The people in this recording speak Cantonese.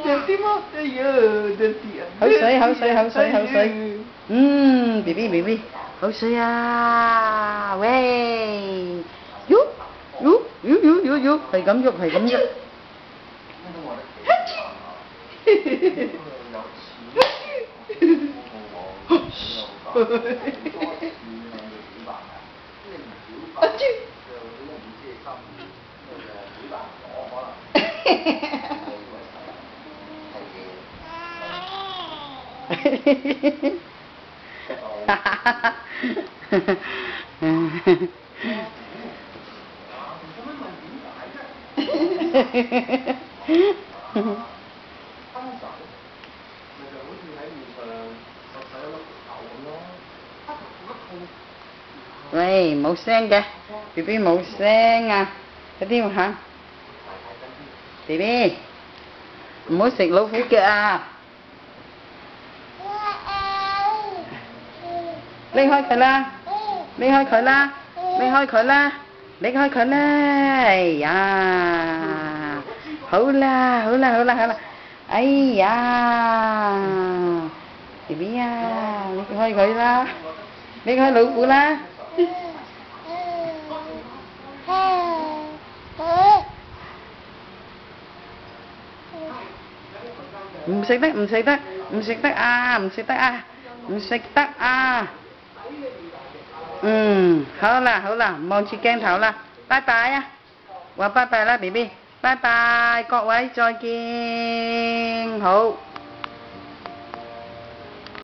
Dirty mo? Ayun, dirty.口水口水口水口水。BB BB， 口水啊！喂，喐喐喐喐喐喐，係咁喐係咁喐。喂，冇聲嘅 ，BB 冇聲啊，快啲行 ，BB 唔好食老虎腳啊！拎開佢啦，拎開佢啦，拎開佢啦，拎開佢啦！哎呀，好啦好啦好啦好啦，哎呀 ，BB 啊，拎開佢啦，拎開老虎啦！唔食得唔食得唔食得啊唔食得啊唔食得啊！好啦好啦，望住鏡頭啦，拜拜啊！話拜拜啦 ，BB， 拜拜，各位再見，好。